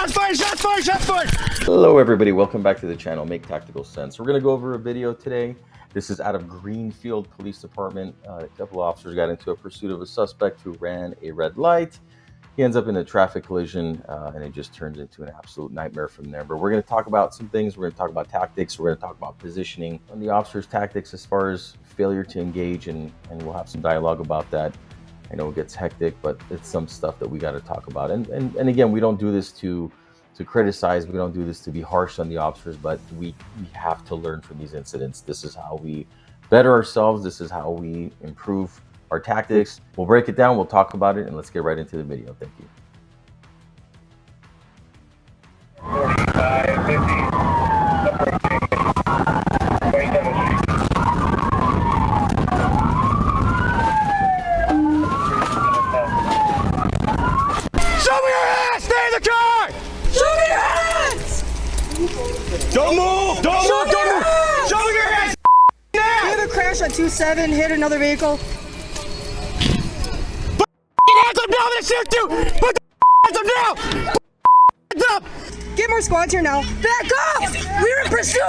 Shots fired! Shots fired! Shots fired! Hello everybody, welcome back to the channel, Make Tactical Sense. We're going to go over a video today. This is out of Greenfield Police Department. A couple of officers got into a pursuit of a suspect who ran a red light. He ends up in a traffic collision and it just turns into an absolute nightmare from there. But we're going to talk about some things. We're going to talk about tactics. We're going to talk about positioning on the officer's tactics as far as failure to engage, and we'll have some dialogue about that. I know it gets hectic, but it's some stuff that we got to talk about. And again, we don't do this to criticize. We don't do this to be harsh on the officers, but we have to learn from these incidents. This is how we better ourselves. This is how we improve our tactics. We'll break it down. We'll talk about it, and let's get right into the video. Thank you. 45, 50, approaching 27th Street. Show me your hands! Stay in the car! Show me your hands! Don't move! Don't move! Don't move! Show me your hands! Now! We have a crash on 27, hit another vehicle. Put your hands up now! I'm gonna shoot you! Put the hands up now! Put the hands up! Get more squads here now. Back up! We're in pursuit!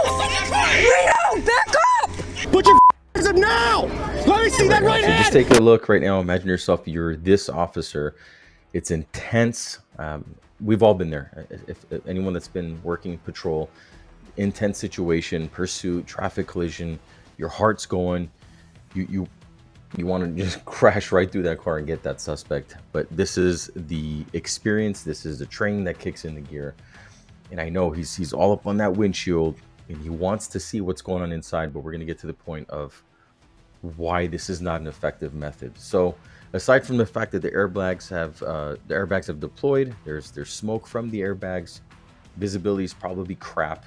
Reno, back up! Put your hands up now! Let me see that right So hand! just take a look right now. Imagine yourself, you're this officer. It's intense. We've all been there. If anyone that's been working patrol, intense situation, pursuit, traffic collision, your heart's going. You want to just crash right through that car and get that suspect. But this is the experience. This is the training that kicks into gear. And I know he's all up on that windshield and he wants to see what's going on inside. But we're going to get to the point of why this is not an effective method. So aside from the fact that the airbags have deployed, there's smoke from the airbags, visibility is probably crap,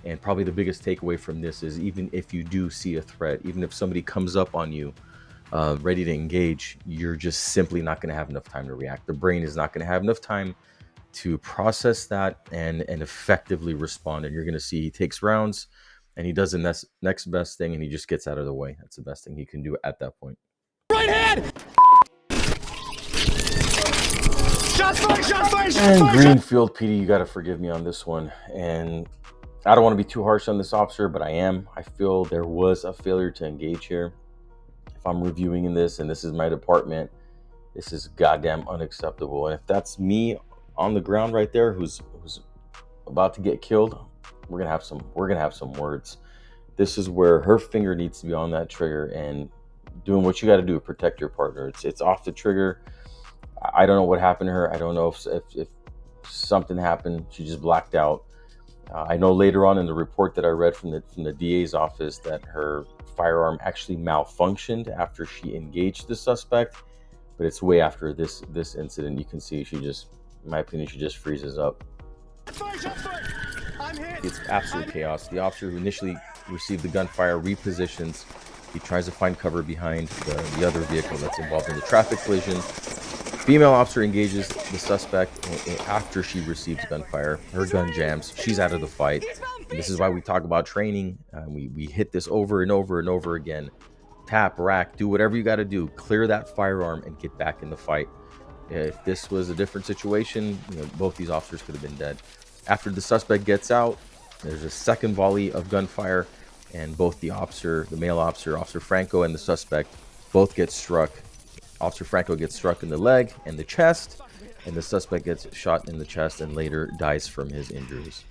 and probably the biggest takeaway from this is even if you do see a threat, even if somebody comes up on you ready to engage, you're just simply not going to have enough time to react. The brain is not going to have enough time to process that and effectively respond. And you're going to see he takes rounds and he does the next best thing and he just gets out of the way. That's the best thing he can do at that point. Right hand! Shots fired! Shots fired! Shots And fired! Greenfield PD, you got to forgive me on this one. And I don't want to be too harsh on this officer, but I am. I feel there was a failure to engage here. If I'm reviewing in this and this is my department, this is goddamn unacceptable. And if that's me on the ground right there who's about to get killed, we're gonna have some words. This is where her finger needs to be on that trigger and doing what you got to do to protect your partner. It's off the trigger. I don't know what happened to her. I don't know if something happened. She just blacked out. I know later on in the report that I read from the DA's office that her firearm actually malfunctioned after she engaged the suspect, but it's way after this incident. You can see she just, in my opinion, she just freezes up. It's absolute chaos. The officer who initially received the gunfire repositions. He tries to find cover behind the other vehicle that's involved in the traffic collision. Female officer engages the suspect after she receives gunfire. Her gun jams. She's out of the fight. And this is why we talk about training. We hit this over and over and over again. Tap, rack, do whatever you got to do. Clear that firearm and get back in the fight. If this was a different situation, both these officers could have been dead. After the suspect gets out, there's a second volley of gunfire, and both the male officer, Officer Franco, and the suspect both get struck. Officer Franco gets struck in the leg and the chest, and the suspect gets shot in the chest and later dies from his injuries.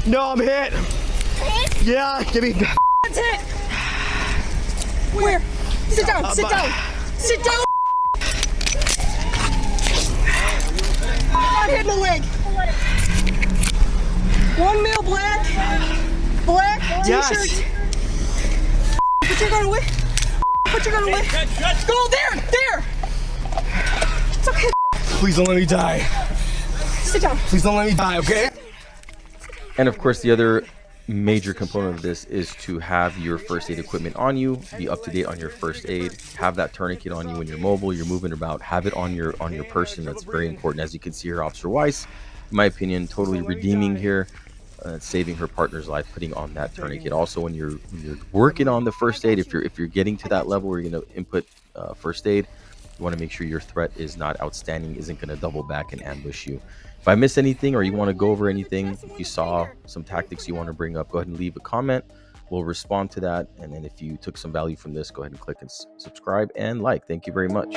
No, I'm hit. Yeah, give me. That's it. Where? Sit down. Sit down. Sit down. I'm hitting the leg. One male black Yes. t-shirt. Put your gun away. Put your gun away. Go there. It's okay. Please don't let me die. Sit down. Please don't let me die, okay? And of course, the other major component of this is to have your first aid equipment on you, be up to date on your first aid, have that tourniquet on you when you're mobile, you're moving about, have it on your person. That's very important. As you can see here, Officer Weiss, in my opinion, totally redeeming here, saving her partner's life, putting on that tourniquet. Also, when you're working on the first aid, if you're getting to that level where you're going to input first aid, You want to make sure your threat is not outstanding, isn't going to double back and ambush you. If I missed anything or you want to go over anything, if you saw some tactics you want to bring up, go ahead and leave a comment. We'll respond to that. And then if you took some value from this, go ahead and click and subscribe and like. Thank you very much.